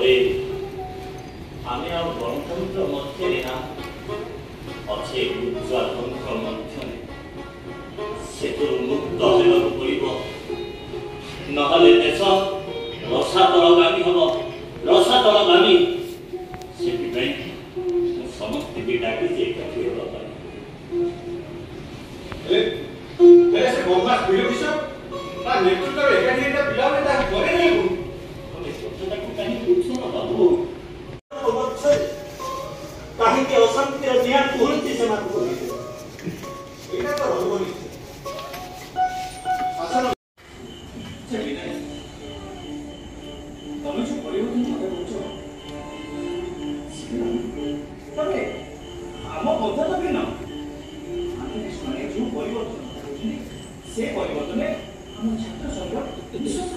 ପରେ ଆମେ ଆଉ ଗଣତନ୍ତ୍ର ମଧ୍ୟରେ ନା ଅଛେ ଉଚ୍ଚାତନ୍ତ୍ର ମଧ୍ୟରେ ସେଥିରୁ ମୁକ୍ତ ହେବାକୁ ପଡ଼ିବ ନହେଲେ ଦେଶ ରସାତଳଗାମୀ ହେବ ରସାତଳଗାମୀ। ସେଥିପାଇଁ ମୁଁ ସମସ୍ତଙ୍କୁ ଡାକିଛି ଏକାଠି ହେବା ପାଇଁ। ସେ ବଦମାସ ଭିଡ କିଶୋର ତା ନେତୃତ୍ୱରେ ଏକାଠି ହେଇଥିବା ପିଲାମାନେ ତାହା ପରେ ନେବୁ ତମେ ସତ୍ୟତାକୁ କାହିଁକି ବୁଝୁନ ବାବୁ? କାହିଁକି ଅଶାନ୍ତିର ନିଆଁ କୁହନ୍ତି ସେମାନଙ୍କୁ ଏଇଟା ତ ରହିବନି ଶାସନ ତମେ ଯୋଉ ପରିବର୍ତ୍ତନ କଥା କହୁଛ ତମେ ଆମ କଥା ତ ଭିନ୍ନ। ଆମେ ଶୁଣେ ଯୋଉ ପରିବର୍ତ୍ତନ ସେ ପରିବର୍ତ୍ତନରେ ଆମ ଛାତ୍ର ସଂଘ ବିଶ୍ୱାସ